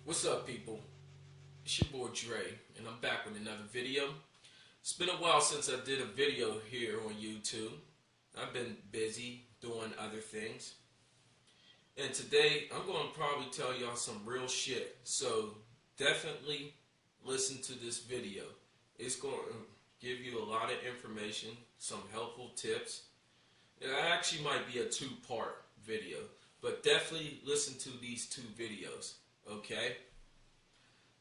What's up, people? It's your boy Dre, and I'm back with another video. It's been a while since I did a video here on YouTube. I've been busy doing other things. And today, I'm going to probably tell y'all some real shit. So, definitely listen to this video. It's going to give you a lot of information, some helpful tips. It actually might be a two-part video, but definitely listen to these two videos, okay?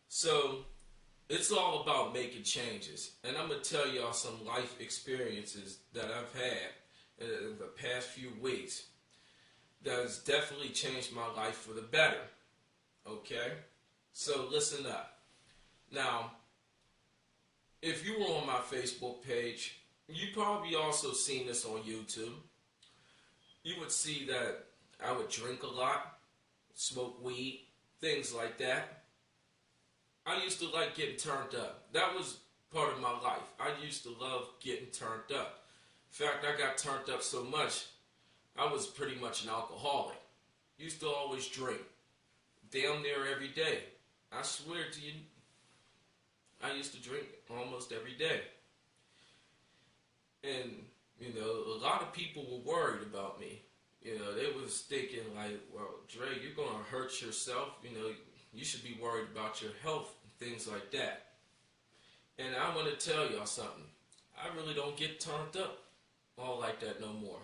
So, it's all about making changes, and I'm going to tell y'all some life experiences that I've had in the past few weeks that has definitely changed my life for the better, okay? So, listen up. Now, if you were on my Facebook page, you probably also seen this on YouTube. You would see that I would drink a lot, smoke weed, things like that. I used to like getting turned up. That was part of my life. I used to love getting turned up. In fact, I got turned up so much, I was pretty much an alcoholic. Used to always drink. Damn near every day. I swear to you, I used to drink almost every day. And, you know, a lot of people were worried about me. You know, they was thinking like, well, Dre, you're going to hurt yourself. You know, you should be worried about your health and things like that. And I want to tell y'all something. I really don't get turned up all like that no more.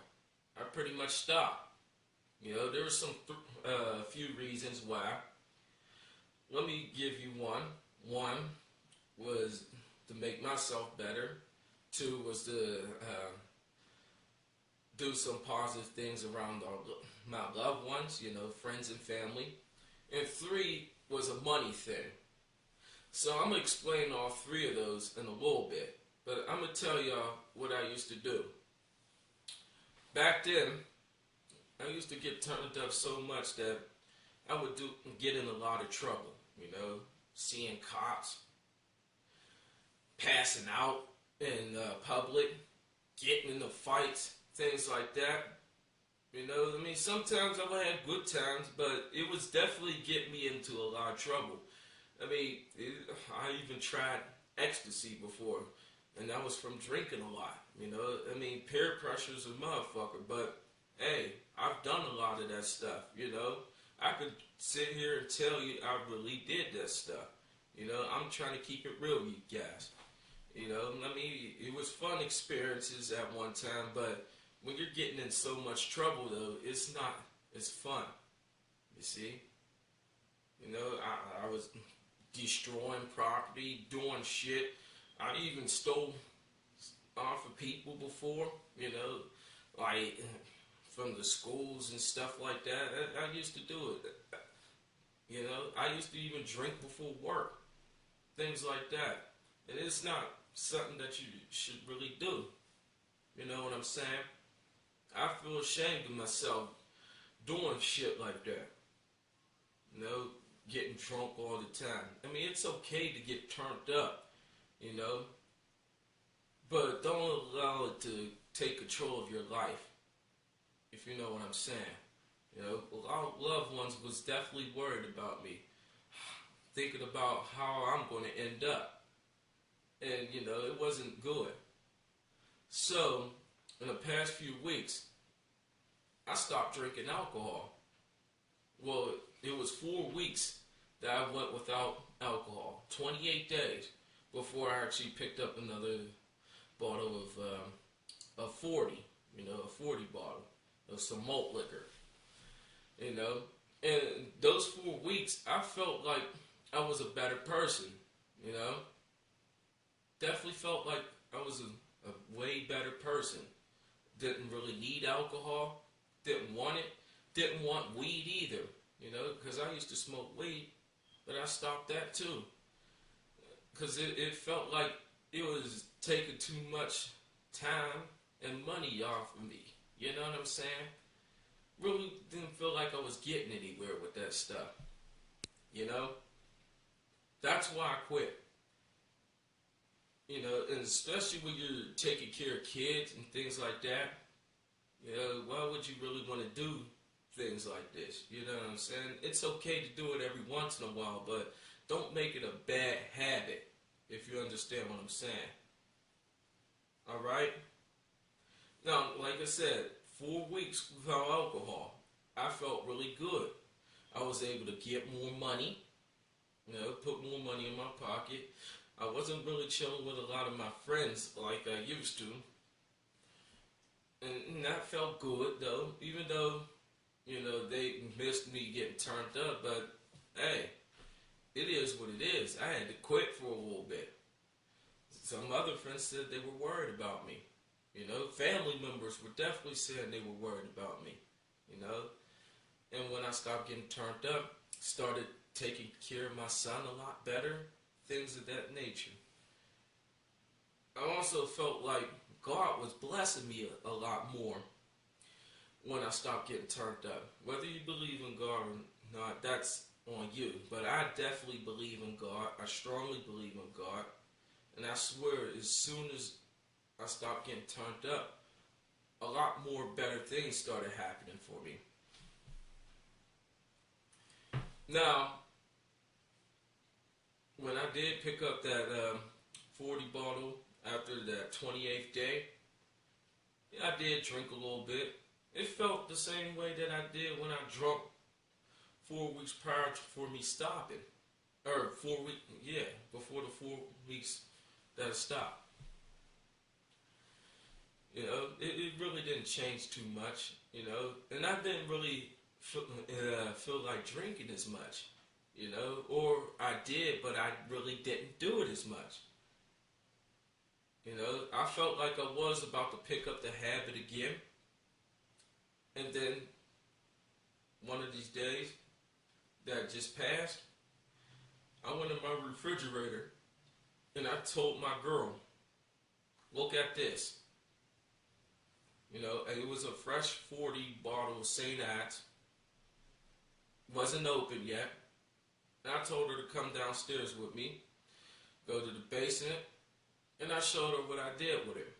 I pretty much stopped. You know, there were some few reasons why. Let me give you one. One was to make myself better. Two was to do some positive things around my loved ones, you know, friends and family. And three was a money thing. So I'm going to explain all three of those in a little bit. But I'm going to tell y'all what I used to do. Back then, I used to get turned up so much that I would get in a lot of trouble. You know, seeing cops, passing out in public, getting into fights, things like that. You know, I mean, sometimes I had good times, but it was definitely getting me into a lot of trouble. I mean, I even tried ecstasy before, and that was from drinking a lot. You know, I mean, peer pressure's a motherfucker, but hey, I've done a lot of that stuff, you know. I could sit here and tell you I really did that stuff. You know, I'm trying to keep it real with you guys. You know, I mean, it was fun experiences at one time, but when you're getting in so much trouble, though, it's not as fun. You see? You know, I was destroying property, doing shit. I even stole off of people before, you know, like from the schools and stuff like that. I used to do it. You know, I used to even drink before work. Things like that. And it's not something that you should really do. You know what I'm saying? I feel ashamed of myself doing shit like that. You know, getting drunk all the time. I mean, it's okay to get turned up, you know, but don't allow it to take control of your life, if you know what I'm saying. You know, our loved ones was definitely worried about me, thinking about how I'm going to end up. And, you know, it wasn't good. So, in the past few weeks, I stopped drinking alcohol. Well, it was 4 weeks that I went without alcohol. 28 days before I actually picked up another bottle of 40. You know, a 40 bottle of some malt liquor. You know, and those 4 weeks, I felt like I was a better person. You know, definitely felt like I was a way better person. Didn't really need alcohol. Didn't want it. Didn't want weed either. You know, because I used to smoke weed, but I stopped that too. Because it felt like it was taking too much time and money off of me. You know what I'm saying? Really didn't feel like I was getting anywhere with that stuff. You know? That's why I quit. You know, and especially when you're taking care of kids and things like that. You know, why would you really want to do things like this. You know what I'm saying? It's okay to do it every once in a while, but don't make it a bad habit, if you understand what I'm saying. Alright? Now, like I said, 4 weeks without alcohol, I felt really good. I was able to get more money, put more money in my pocket. I wasn't really chilling with a lot of my friends like I used to. And that felt good, though, even though, they missed me getting turned up. But, hey, it is what it is. I had to quit for a little bit. Some other friends said they were worried about me. Family members were definitely saying they were worried about me. And when I stopped getting turned up, started taking care of my son a lot better, things of that nature. I also felt like God was blessing me a lot more when I stopped getting turned up. Whether you believe in God or not, that's on you. But I definitely believe in God. I strongly believe in God. And I swear, as soon as I stopped getting turned up, a lot more better things started happening for me. Now, when I did pick up that 40 bottle after that 28th day, I did drink a little bit. It felt the same way that I did when I drunk 4 weeks prior for me stopping. Or 4 weeks, before the 4 weeks that I stopped. It really didn't change too much, and I didn't really feel like drinking as much, or I did, but I really didn't do it as much. I felt like I was about to pick up the habit again, and then one of these days that just passed, I went in my refrigerator and I told my girl, look at this. And it was a fresh 40 bottle of St. Axe. Wasn't open yet. And I told her to come downstairs with me, go to the basement, and I showed her what I did with it.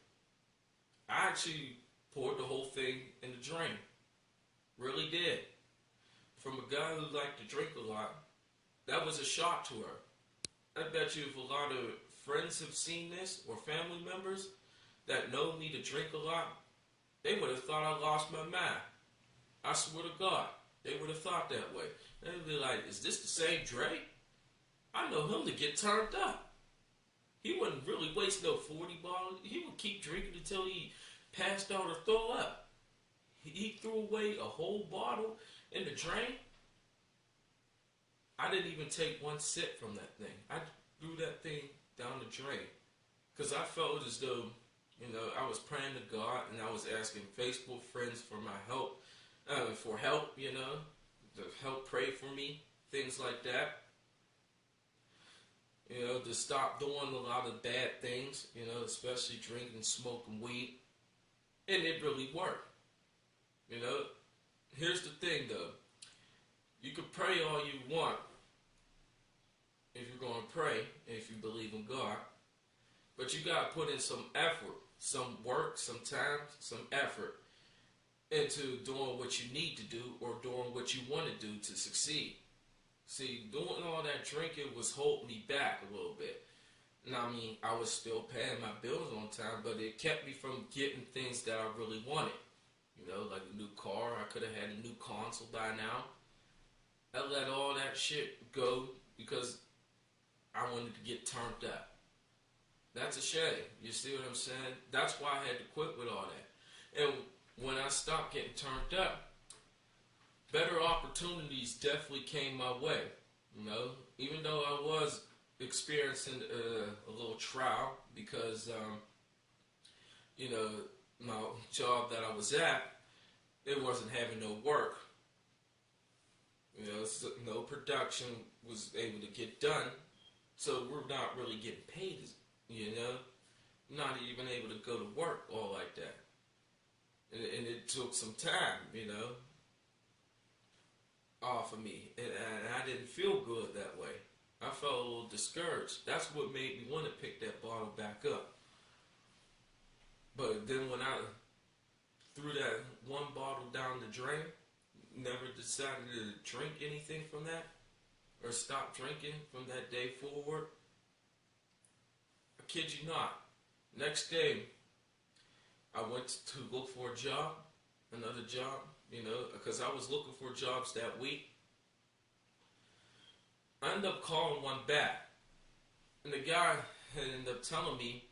I actually poured the whole thing in the drain. Really did. From a guy who liked to drink a lot, that was a shock to her. I bet you if a lot of friends have seen this, or family members that know me to drink a lot, they would have thought I lost my mind. I swear to God, they would have thought that way. They'd be like, is this the same Dre? I know him to get turned up. He wouldn't really waste no 40 bottles. He would keep drinking until he passed out or throw up. He threw away a whole bottle in the drain. I didn't even take one sip from that thing. I threw that thing down the drain. Because I felt as though, I was praying to God and I was asking Facebook friends for my help, to help pray for me, things like that. To stop doing a lot of bad things, especially drinking, smoking weed. And it really worked. Here's the thing though. You can pray all you want if you're going to pray, if you believe in God. But you got to put in some effort, some work, some time, some effort into doing what you need to do or doing what you want to do to succeed. See, doing all that drinking was holding me back a little bit. And I mean, I was still paying my bills on time, but it kept me from getting things that I really wanted. Like a new car. I could have had a new console by now. I let all that shit go because I wanted to get turned up. That's a shame. You see what I'm saying? That's why I had to quit with all that. And when I stopped getting turned up, better opportunities definitely came my way. Even though I was experiencing a little trial because, my job that I was at, it wasn't having no work. So no production was able to get done. So we're not really getting paid, not even able to go to work all like that. And it took some time, off of me. And I didn't feel good that way. I felt a little discouraged. That's what made me want to pick that bottle back up. But then when I threw that one bottle down the drain, never decided to drink anything from that or stop drinking from that day forward. I kid you not. Next day, I went to look for a job, another job, because I was looking for jobs that week. I ended up calling one back, and the guy had ended up telling me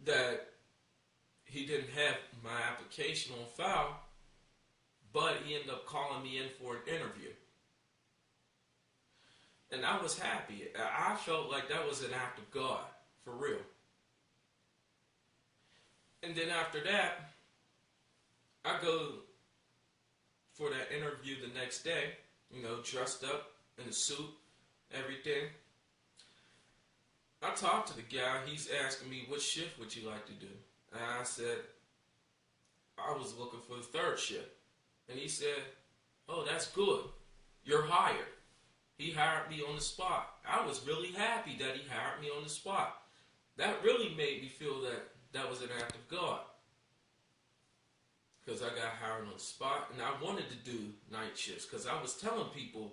that he didn't have my application on file, but he ended up calling me in for an interview. And I was happy. I felt like that was an act of God, for real. And then after that, I go for that interview the next day, dressed up in a suit, everything. I talked to the guy. He's asking me, what shift would you like to do? And I said, I was looking for the third shift. And he said, oh, that's good. You're hired. He hired me on the spot. I was really happy that he hired me on the spot. That really made me feel that was an act of God. Because I got hired on the spot, and I wanted to do night shifts. Because I was telling people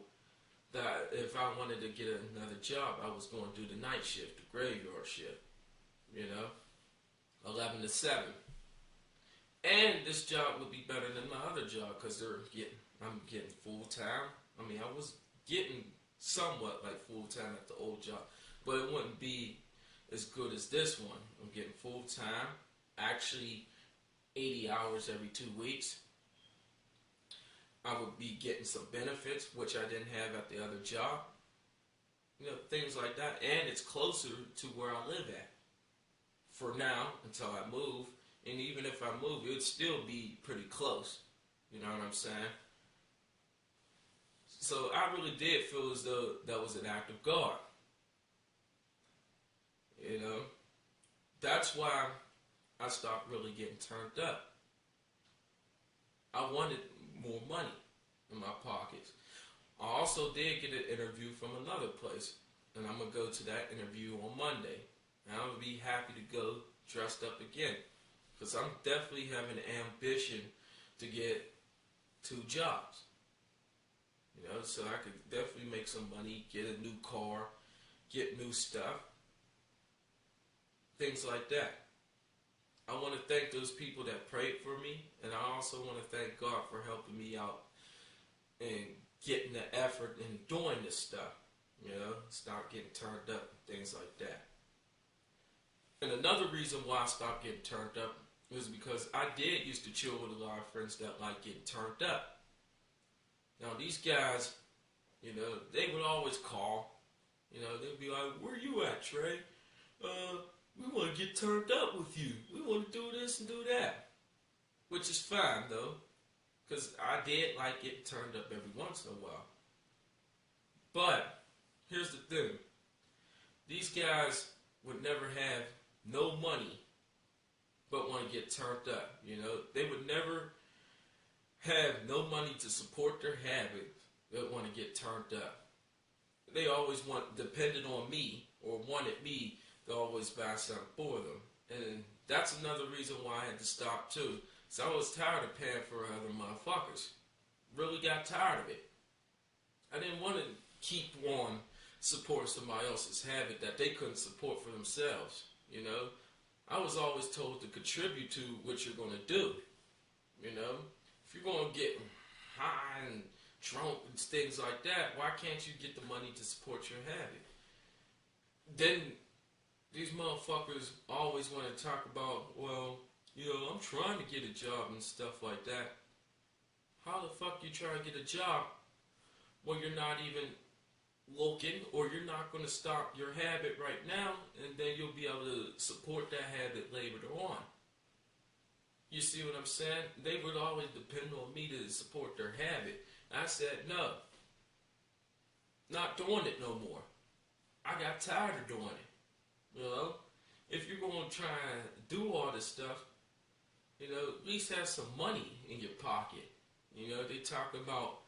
that if I wanted to get another job, I was going to do the night shift, the graveyard shift. 11 to 7. And this job would be better than my other job because I'm getting full time. I mean, I was getting somewhat like full time at the old job, but it wouldn't be as good as this one. I'm getting full time, actually 80 hours every 2 weeks. I would be getting some benefits, which I didn't have at the other job. Things like that. And it's closer to where I live at for now until I move. And even if I move, it would still be pretty close. You know what I'm saying? So I really did feel as though that was an act of God. That's why I stopped really getting turned up. I wanted more money in my pockets. I also did get an interview from another place, and I'm going to go to that interview on Monday. And I'm going to be happy to go dressed up again, because I'm definitely having an ambition to get 2 jobs. So I could definitely make some money, get a new car, get new stuff, things like that. I want to thank those people that prayed for me, and I also want to thank God for helping me out and getting the effort in doing this stuff. Stop getting turned up and things like that. And another reason why I stopped getting turned up was because I did used to chill with a lot of friends that like getting turned up. Now these guys, they would always call. They'd be like, where you at, Trey? We want to get turned up with you. We want to do this and do that. Which is fine, though, because I did like getting turned up every once in a while. But here's the thing. These guys would never have no money but want to get turned up. They would never have no money to support their habit but want to get turned up. They always depended on me or wanted me to always buy something for them. And that's another reason why I had to stop too. So I was tired of paying for other motherfuckers. Really got tired of it. I didn't want to keep on supporting somebody else's habit that they couldn't support for themselves. I was always told to contribute to what you're going to do. If you're going to get high and drunk and things like that, why can't you get the money to support your habit? Then these motherfuckers always want to talk about, well, I'm trying to get a job and stuff like that. How the fuck you try to get a job when you're not even looking, or you're not going to stop your habit right now, and then you'll be able to support that habit later on? You see what I'm saying? They would always depend on me to support their habit. I said, no. Not doing it no more. I got tired of doing it. If you're going to try and do all this stuff, at least have some money in your pocket. They talk about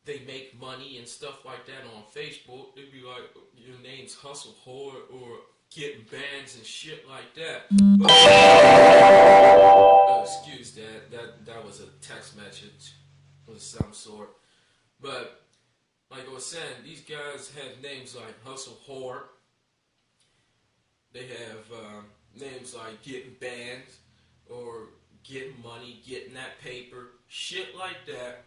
they make money and stuff like that on Facebook. They'd be like, your name's Hustle Hard or getting bands and shit like that. But, excuse that. That was a text message of some sort. But like I was saying, these guys have names like Hustle Hard. They have names like Getting Banned or Getting Money, Getting That Paper, shit like that.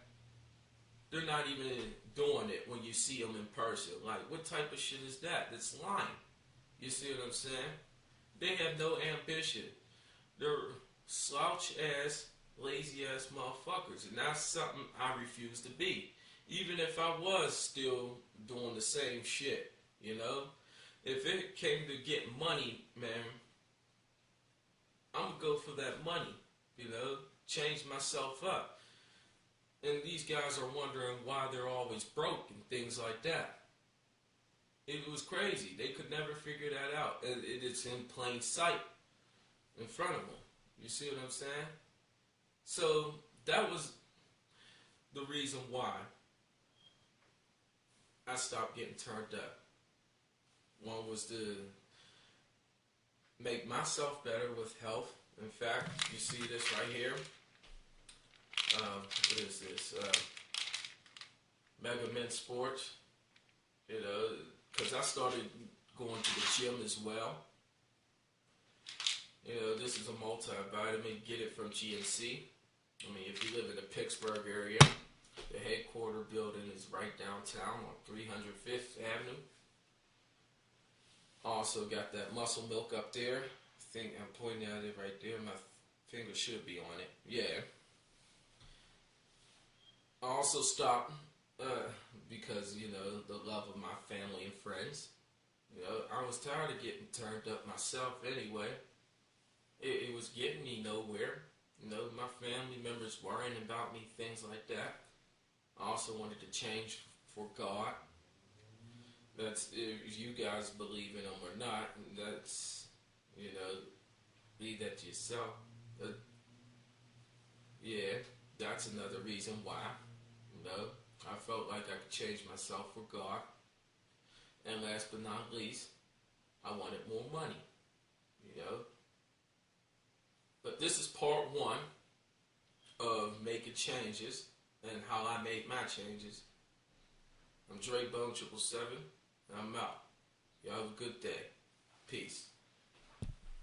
They're not even doing it when you see them in person. Like, what type of shit is that? That's lying. You see what I'm saying? They have no ambition. They're slouch ass, lazy ass motherfuckers, and that's something I refuse to be. Even if I was still doing the same shit, you know? If it came to get money, man, I'm gonna go for that money, you know? Change myself up. And these guys are wondering why they're always broke and things like that. It was crazy. They could never figure that out. And it's in plain sight in front of them. You see what I'm saying? So that was the reason why I stopped getting turned up. One was to make myself better with health. In fact, you see this right here. What is this? Mega Men Sports. You know, because I started going to the gym as well. You know, this is a multivitamin. Get it from GNC. I mean, if you live in the Pittsburgh area, the headquarter building is right downtown on 305th Avenue. Also got that muscle milk up there. I think I'm pointing at it right there. My finger should be on it. Yeah. I also stopped because, you know, the love of my family and friends. You know, I was tired of getting turned up myself anyway. It was getting me nowhere. You know, my family members worrying about me, things like that. I also wanted to change for God. That's, if you guys believe in Him or not, that's, you know, leave that to yourself. But, yeah, that's another reason why. You know, I felt like I could change myself for God. And last but not least, I wanted more money. You know? But this is part one of making changes and how I made my changes. I'm Dre Bone 777, and I'm out. Y'all have a good day. Peace.